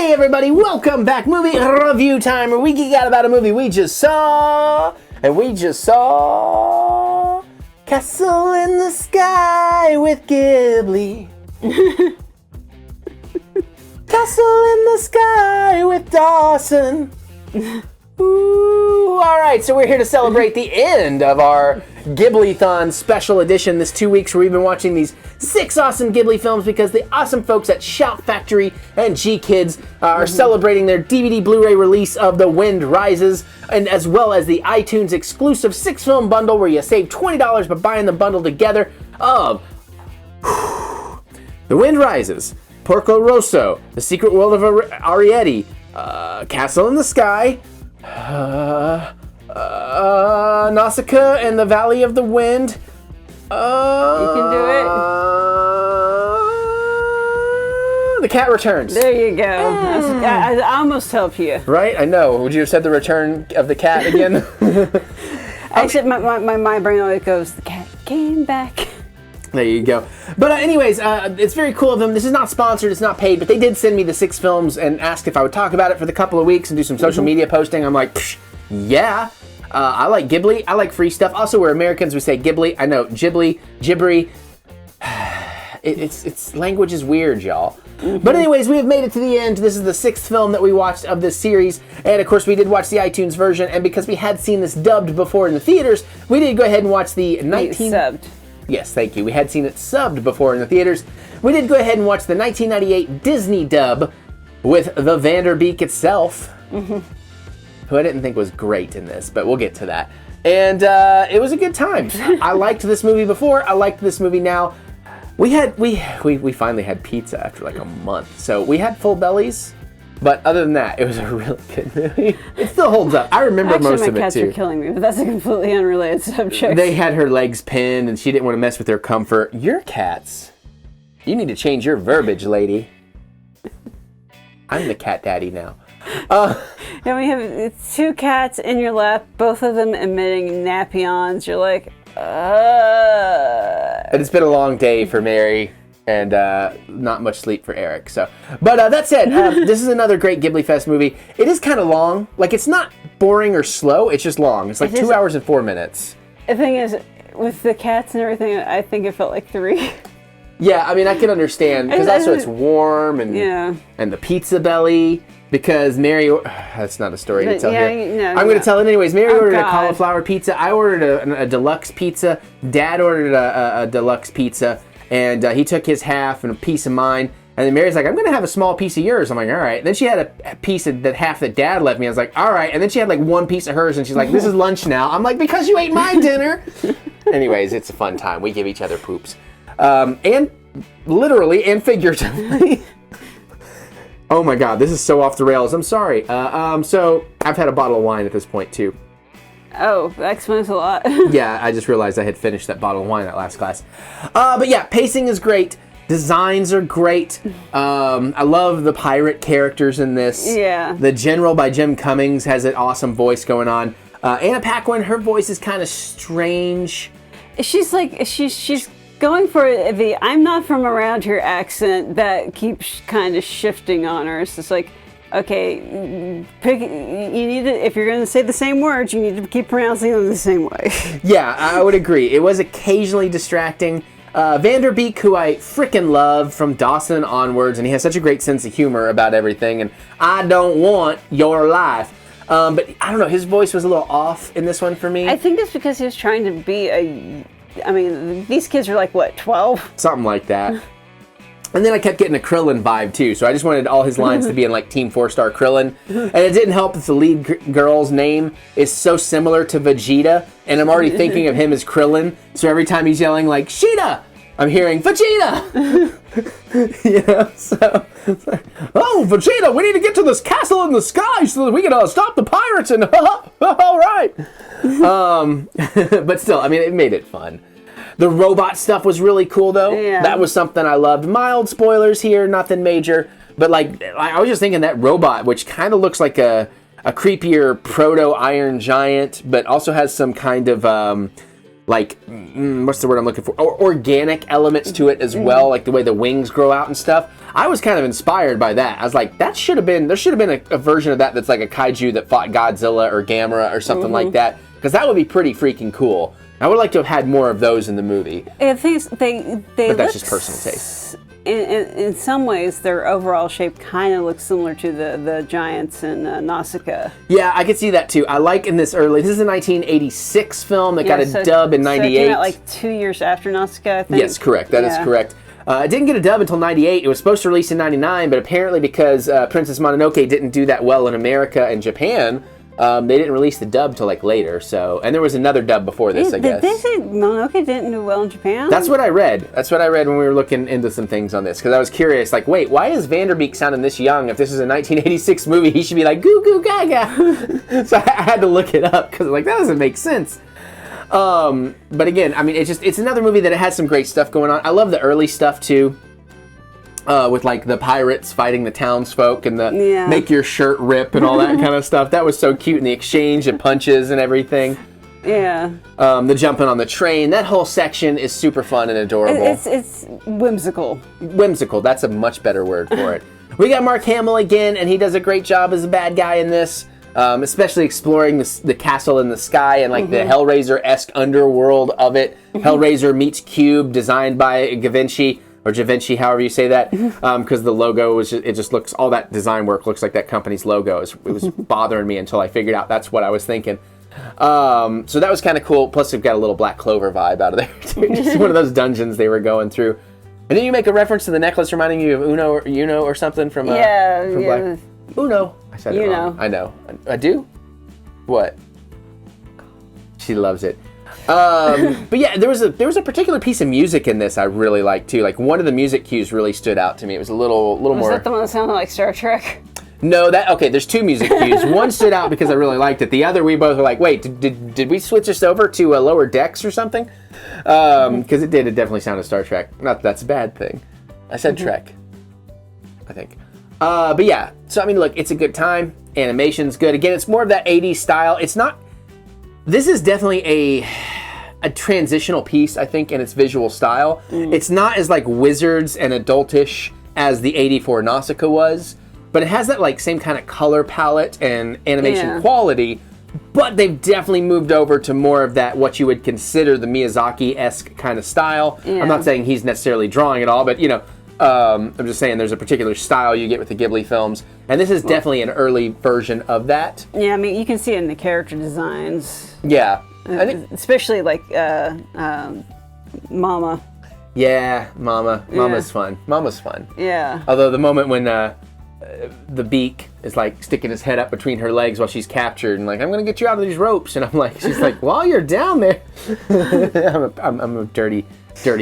Hey everybody, welcome back. Movie review time, where we geek out about a movie we just saw. And we just saw Castle in the Sky with Ghibli. Castle in the Sky with Dawson. Ooh, alright, so we're here to celebrate the end of our Ghibli-thon special edition this 2 weeks where we've been watching these 6 awesome Ghibli films because the awesome folks at Shout Factory and GKIDS are celebrating their DVD Blu-ray release of The Wind Rises, and as well as the iTunes exclusive 6-film bundle where you save $20 by buying the bundle together of The Wind Rises, Porco Rosso, The Secret World of Arrietty, Castle in the Sky, Nausicaä and the Valley of the Wind. You can do it. The Cat Returns. There you go. I almost helped you. Right? I know. Would you have said The Return of the Cat again? Actually, my brain always goes, the cat came back. There you go. But anyways, it's very cool of them. This is not sponsored, it's not paid, but they did send me the 6 films and asked if I would talk about it for the couple of weeks and do some social media posting. I'm like, yeah. I like Ghibli. I like free stuff. Also, we're Americans. We say Ghibli. I know, Ghibli, Ghibli. It's language is weird, y'all. But anyways, we have made it to the end. This is the 6th film that we watched of this series. And of course, we did watch the iTunes version. And because we had seen this dubbed before in the theaters, we did go ahead and watch the Subbed. Yes, thank you. We had seen it subbed before in the theaters. We did go ahead and watch the 1998 Disney dub with the Vanderbeek itself, who I didn't think was great in this, but we'll get to that. And it was a good time. I liked this movie before. I liked this movie now. We finally had pizza after like a month, so we had full bellies. But other than that, it was a really good movie. It still holds up. I remember most of it too. Actually, my cats are killing me, but that's a completely unrelated subject. They had her legs pinned, and she didn't want to mess with their comfort. Your cats. You need to change your verbiage, lady. I'm the cat daddy now. Yeah, we have 2 cats in your lap, both of them emitting nappy-ons. You're like, And it's been a long day for Mary. And not much sleep for Eric. So, but that said, this is another great Ghibli Fest movie. It is kind of long. Like, it's not boring or slow. It's just long. It's like 2 hours and 4 minutes. The thing is, with the cats and everything, I think it felt like 3. Yeah, I mean, I can understand because also it's warm and the pizza belly. Because Mary, that's not a story to tell here. No, I'm going to tell it anyways. Mary ordered a cauliflower pizza. I ordered a deluxe pizza. Dad ordered a deluxe pizza. And he took his half and a piece of mine. And then Mary's like, I'm going to have a small piece of yours. I'm like, all right. Then she had a piece of that half that Dad left me. I was like, all right. And then she had like one piece of hers. And she's like, this is lunch now. I'm like, because you ate my dinner. Anyways, it's a fun time. We give each other poops. And literally and figuratively. Oh my God, this is so off the rails. I'm sorry. So I've had a bottle of wine at this point too. Oh, that explains a lot. Yeah, I just realized I had finished that bottle of wine that last class. But yeah, pacing is great. Designs are great. I love the pirate characters in this. Yeah. The General by Jim Cummings has an awesome voice going on. Anna Paquin, her voice is kind of strange. She's like, she's going for the I'm not from around here accent that keeps kind of shifting on her. It's just like, okay, you need to, if you're going to say the same words, you need to keep pronouncing them the same way. Yeah, I would agree. It was occasionally distracting. Vanderbeek, who I frickin' love from Dawson onwards, and he has such a great sense of humor about everything, and I don't want your life. But I don't know, his voice was a little off in this one for me. I think it's because he was trying to be I mean, these kids are like, what, 12? Something like that. And then I kept getting a Krillin vibe too, so I just wanted all his lines to be in like Team 4-Star Krillin. And it didn't help that the lead girl's name is so similar to Vegeta, and I'm already thinking of him as Krillin. So every time he's yelling like Sheeta, I'm hearing Vegeta. You know, so it's like, oh Vegeta, we need to get to this castle in the sky so that we can stop the pirates. And all right. But still, I mean, it made it fun. The robot stuff was really cool, though. Yeah. That was something I loved. Mild spoilers here, nothing major. But, like, I was just thinking that robot, which kind of looks like a creepier proto-Iron Giant, but also has some kind of like, what's the word I'm looking for? Organic elements to it as well, like the way the wings grow out and stuff. I was kind of inspired by that. I was like, there should have been a version of that that's like a kaiju that fought Godzilla or Gamera or something like that, because that would be pretty freaking cool. I would like to have had more of those in the movie. But that's just personal taste. In some ways, their overall shape kind of looks similar to the giants in Nausicaä. Yeah, I could see that too. I like in this is a 1986 film that got a dub in 98. So it came out like 2 years after Nausicaä, I think? Yes, correct. That is correct. It didn't get a dub until 98. It was supposed to release in 99, but apparently because Princess Mononoke didn't do that well in America and Japan, they didn't release the dub till like later. So, and there was another dub before this, I guess. Did they say Mononoke didn't do well in Japan? That's what I read. That's what I read when we were looking into some things on this, because I was curious. Like, wait, why is Vanderbeek sounding this young? If this is a 1986 movie, he should be like goo goo gaga. So I had to look it up because like that doesn't make sense. But again, I mean, it's another movie that it has some great stuff going on. I love the early stuff too. With like the pirates fighting the townsfolk and the make your shirt rip and all that kind of stuff. That was so cute, and the exchange of punches and everything. Yeah. The jumping on the train. That whole section is super fun and adorable. It's whimsical. Whimsical. That's a much better word for it. We got Mark Hamill again, and he does a great job as a bad guy in this. Especially exploring the castle in the sky and like the Hellraiser-esque underworld of it. Hellraiser meets Cube, designed by Givenchy. Or Givenchy, however you say that, because the logo was it just looks, all that design work looks like that company's logo. It was bothering me until I figured out that's what I was thinking. So that was kind of cool. Plus, we've got a little Black Clover vibe out of there too. Just one of those dungeons they were going through. And then you make a reference to the necklace reminding you of Uno or something from Black Uno. I said it wrong. I know. I do. What? She loves it. But yeah, there was a particular piece of music in this I really liked too. Like one of the music cues really stood out to me. It was a little more. Was that the one that sounded like Star Trek? No, there's two music cues. One stood out because I really liked it. The other, we both were like, wait, did we switch this over to Lower Decks or something? Because it definitely sounded Star Trek. Not that that's a bad thing. I said Trek, I think. But yeah, so I mean, look, it's a good time. Animation's good. Again, it's more of that 80s style. It's not. This is definitely a transitional piece, I think, in its visual style. It's not as like wizards and adultish as the 84 Nausicaä was, but it has that like same kind of color palette and animation quality, but they've definitely moved over to more of that, what you would consider the Miyazaki-esque kind of style. I'm not saying he's necessarily drawing it all, but you know, I'm just saying there's a particular style you get with the Ghibli films, and this is definitely an early version of that. Yeah, I mean, you can see it in the character designs. Yeah. Especially like Mama. Yeah, Mama's fun. Mama's fun. Yeah. Although the moment when the beak is like sticking his head up between her legs while she's captured and like, I'm gonna get you out of these ropes, and I'm like, she's like, while you're down there. I'm a dirty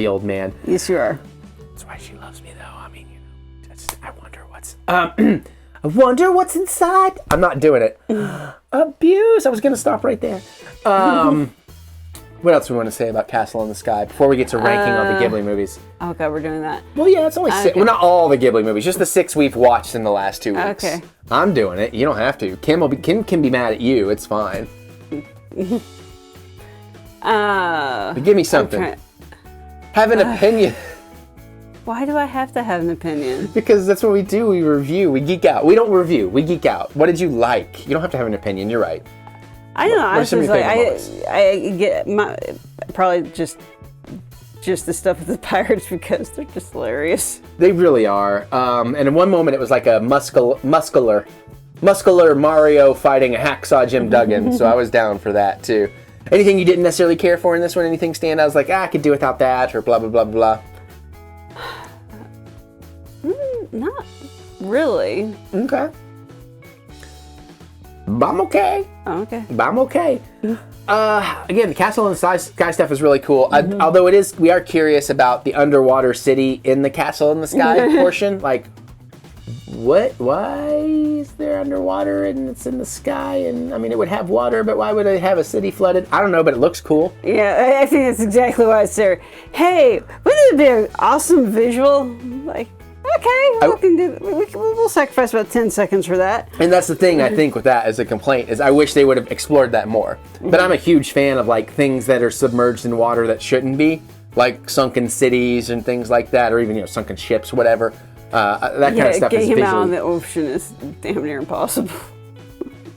old man. Yes, you are. That's why she loves me, though. I mean, you know, I wonder what's. I wonder what's inside. I'm not doing it. Abuse. I was gonna stop right there. What else do we want to say about Castle in the Sky before we get to ranking all the Ghibli movies? Oh God, we're doing that. Well, yeah, it's only 6. Well, not all the Ghibli movies, just the 6 we've watched in the last 2 weeks. Okay. I'm doing it. You don't have to. Kim can be mad at you. It's fine. But give me something. Have an opinion. Why do I have to have an opinion? Because that's what we do. We review. We geek out. We don't review. We geek out. What did you like? You don't have to have an opinion. You're right. I don't know. I was just like, I get probably just the stuff with the pirates because they're just hilarious. They really are. And in one moment, it was like a muscular Mario fighting a hacksaw Jim Duggan. So I was down for that too. Anything you didn't necessarily care for in this one? Anything stand out? I was like, I could do without that, or blah blah blah blah. Not really. Okay. But I'm okay. Oh, okay. But I'm okay. Again, the Castle in the Sky stuff is really cool. Although we are curious about the underwater city in the Castle in the Sky portion. Like, what? Why is there underwater and it's in the sky? And I mean, it would have water, but why would it have a city flooded? I don't know, but it looks cool. Yeah, I think that's exactly why it's there. Hey, wouldn't it be an awesome visual? Like, Okay, we'll sacrifice about 10 seconds for that. And that's the thing, I think, with that as a complaint, is I wish they would have explored that more. But I'm a huge fan of, like, things that are submerged in water that shouldn't be, like sunken cities and things like that, or even, sunken ships, whatever. That kind of stuff is visually... Getting him out of the ocean is damn near impossible.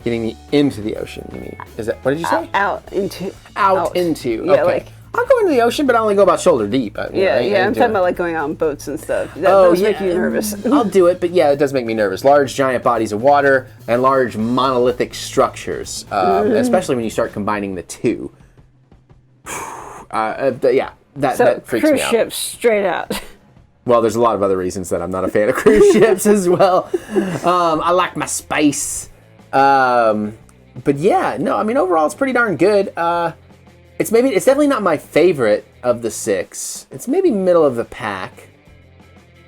Getting me into the ocean, you mean? Is that, what did you say? Out into. Yeah, okay. I'll go into the ocean, but I only go about shoulder deep. I'm talking about like going on boats and stuff. That does make you nervous. I'll do it, but yeah, it does make me nervous. Large, giant bodies of water and large monolithic structures, especially when you start combining the two. That freaks me out. Cruise ships, straight out. Well, there's a lot of other reasons that I'm not a fan of cruise ships as well. I like my space. But yeah, no, I mean, overall, it's pretty darn good. It's definitely not my favorite of the 6. It's maybe middle of the pack.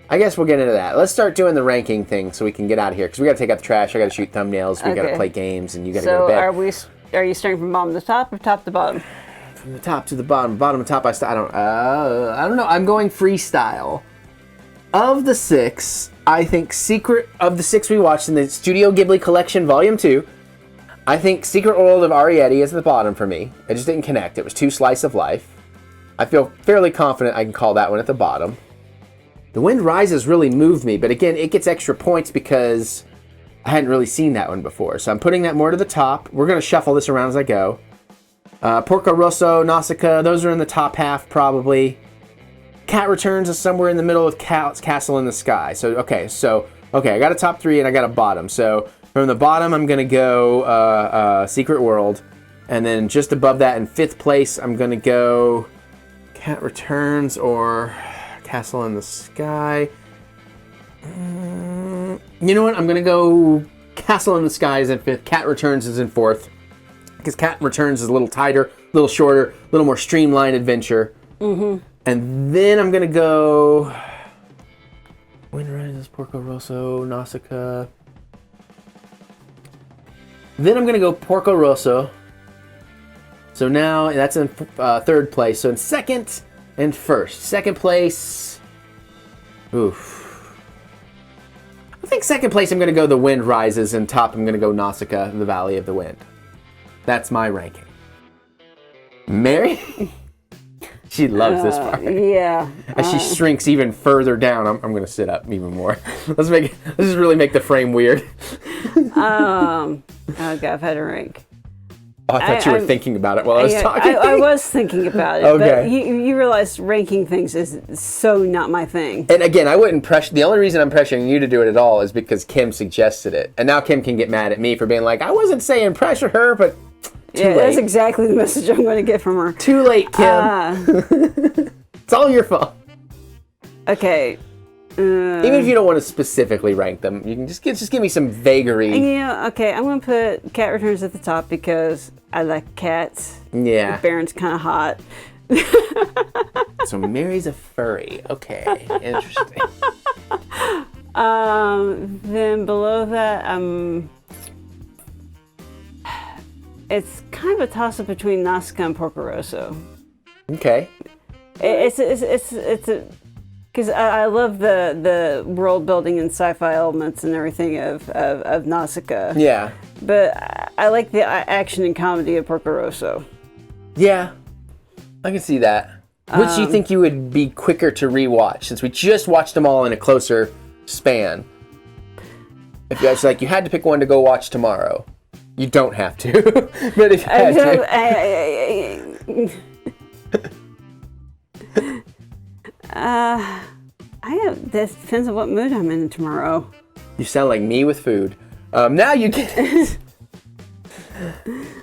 I guess we'll get into that. Let's start doing the ranking thing so we can get out of here, because we got to take out the trash. I got to shoot thumbnails. We got to play games, and you got to go to bed. So are you starting from bottom to top or top to bottom? From the top to the bottom. Bottom to top, I don't know. I'm going freestyle. Of the 6, I think of the 6 we watched in the Studio Ghibli Collection Volume 2, I think Secret World of Arrietty is at the bottom for me. It just didn't connect. It was too slice of life. I feel fairly confident I can call that one at the bottom. The Wind Rises really moved me, but again, it gets extra points because I hadn't really seen that one before. So I'm putting that more to the top. We're going to shuffle this around as I go. Porco Rosso Nausicaä, those are in the top half probably. Cat Returns is somewhere in the middle with Castle in the Sky. Okay, I got a top 3 and I got a bottom. So from the bottom, I'm going to go Secret World. And then just above that in 5th place, I'm going to go Cat Returns or Castle in the Sky. You know what? I'm going to go Castle in the Sky is in 5th. Cat Returns is in 4th. Because Cat Returns is a little tighter, a little shorter, a little more streamlined adventure. Mm-hmm. And then I'm going to go Wind Rises, Porco Rosso, Nausicaä. Then I'm going to go Porco Rosso. So now that's in 3rd place. So in 2nd and 1st. 2nd place. Oof. I think 2nd place I'm going to go The Wind Rises, and top I'm going to go Nausicaä, The Valley of the Wind. That's my ranking. Mary? She loves this part. Yeah. As she shrinks even further down, I'm going to sit up even more. Let's just really make the frame weird. Oh God, I've had a rank. Oh, I thought you were thinking about it while I was talking. I was thinking about it. Okay. But you realize ranking things is so not my thing. And again, I wouldn't pressure. The only reason I'm pressuring you to do it at all is because Kim suggested it, and now Kim can get mad at me for being like, I wasn't saying pressure her, but. Too late. That's exactly the message I'm going to get from her. Too late, Kim. It's all your fault. Okay. Even if you don't want to specifically rank them, you can just give me some vagary. Yeah, okay. I'm going to put Cat Returns at the top because I like cats. Yeah. Baron's kind of hot. So Mary's a furry. Okay, interesting. Then below that, it's kind of a toss-up between Nausicaä and Porco Rosso. Okay. It's a because I love the world building and sci-fi elements and everything of Nausicaä. Yeah. But I like the action and comedy of Porco Rosso. Yeah, I can see that. Which do you think you would be quicker to rewatch, since we just watched them all in a closer span? If you guys you had to pick one to go watch tomorrow. You don't have to, but if you had to. That depends on what mood I'm in tomorrow. You sound like me with food. Now you can.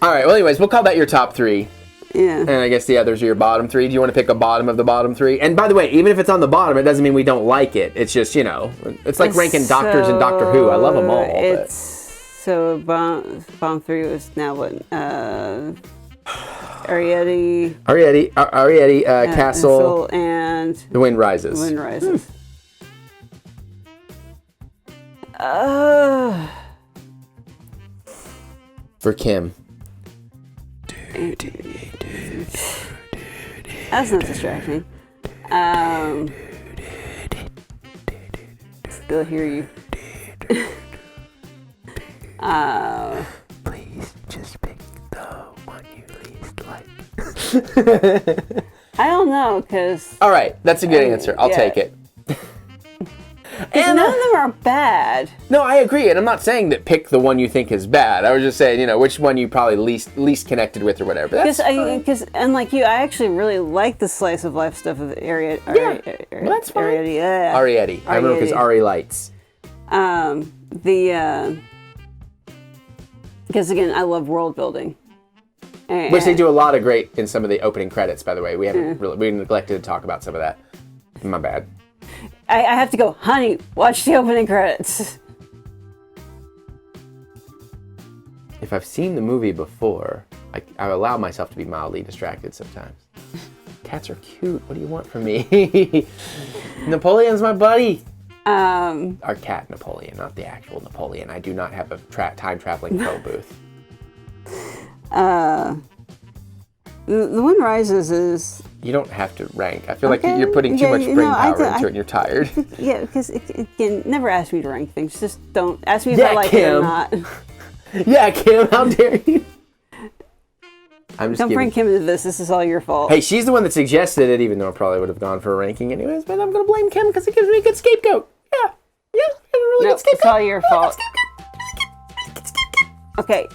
All right. Well, anyways, we'll call that your top 3. Yeah. And I guess the others are your bottom 3. Do you want to pick a bottom of the bottom 3? And by the way, even if it's on the bottom, it doesn't mean we don't like it. It's just, it's like ranking Doctors and Doctor Who. I love them all. So bomb 3 was now what? Arrietty, Castle, and The Wind Rises. The Wind Rises. For Kim. That's not distracting. They'll hear you. Please just pick the one you least like. I don't know, because... All right, that's a good answer. I'll take it. And none of them are bad. No, I agree, and I'm not saying that pick the one you think is bad. I was just saying, which one you probably least connected with or whatever. Because unlike you, I actually really like the slice of life stuff of Arrietty. Well, that's fine. Arrietty. I remember because Ari lights. Because again, I love world building. Which they do a lot of great in some of the opening credits, by the way. We neglected to talk about some of that. My bad. I have to go, honey, watch the opening credits. If I've seen the movie before, I allow myself to be mildly distracted sometimes. Cats are cute. What do you want from me? Napoleon's my buddy. Our cat Napoleon, not the actual Napoleon. I do not have a time-traveling phone booth. The Wind Rises is... You don't have to rank. I feel like you're putting too much brain power into it and you're tired. Yeah, because again, never ask me to rank things. Just don't ask me if I like it or not. Yeah, Kim, how dare you? Don't bring Kim into this. This is all your fault. Hey, she's the one that suggested it, even though I probably would have gone for a ranking anyways. But I'm going to blame Kim because it gives me a good scapegoat. Yeah, really good scapegoat. It's all your fault. Okay.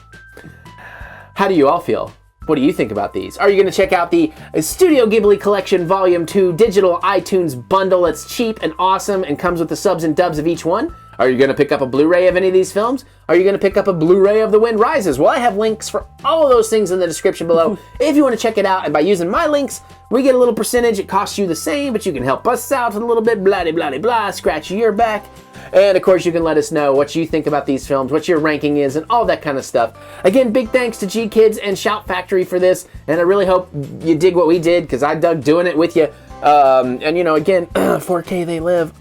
How do you all feel? What do you think about these? Are you going to check out the Studio Ghibli Collection Volume 2 digital iTunes bundle that's cheap and awesome and comes with the subs and dubs of each one? Are you going to pick up a Blu-ray of any of these films? Are you going to pick up a Blu-ray of The Wind Rises? Well, I have links for all of those things in the description below if you want to check it out. And by using my links, we get a little percentage. It costs you the same, but you can help us out a little bit, blah, scratch your back. And of course, you can let us know what you think about these films, what your ranking is, and all that kind of stuff. Again, big thanks to GKIDS and Shout Factory for this, and I really hope you dig what we did, because I dug doing it with you. And again, 4K they live.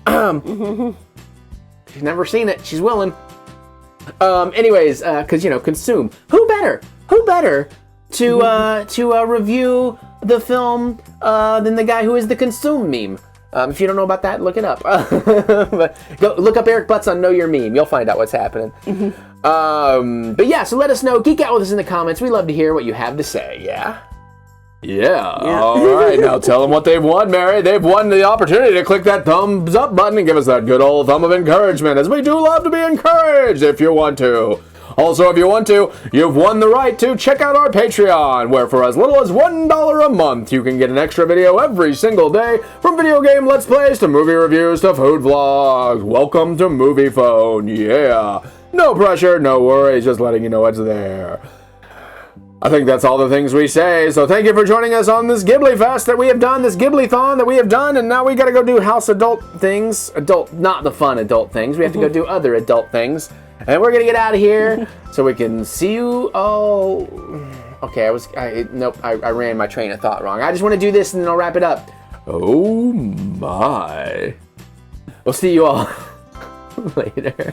She's never seen it. She's willing. Anyways, because, consume. Who better to review the film than the guy who is the consume meme? If you don't know about that, look it up. But go look up EricButts on Know Your Meme. You'll find out what's happening. But yeah, so let us know. Geek out with us in the comments. We love to hear what you have to say. Yeah? Yeah. All right. Now tell them what they've won, Mary. They've won the opportunity to click that thumbs up button and give us that good old thumb of encouragement, as we do love to be encouraged if you want to. Also, if you want to, you've won the right to check out our Patreon, where for as little as $1 a month, you can get an extra video every single day, from video game Let's Plays to movie reviews to food vlogs. Welcome to Movie Phone, yeah. No pressure, no worries, just letting you know it's there. I think that's all the things we say, so thank you for joining us on this Ghibli Fest that we have done, this Ghibli-thon that we have done, and now we gotta go do house adult things. Not the fun adult things, we have to go do other adult things. And we're gonna get out of here so we can see you all. Okay, I ran my train of thought wrong. I just want to do this and then I'll wrap it up. Oh my. We'll see you all later.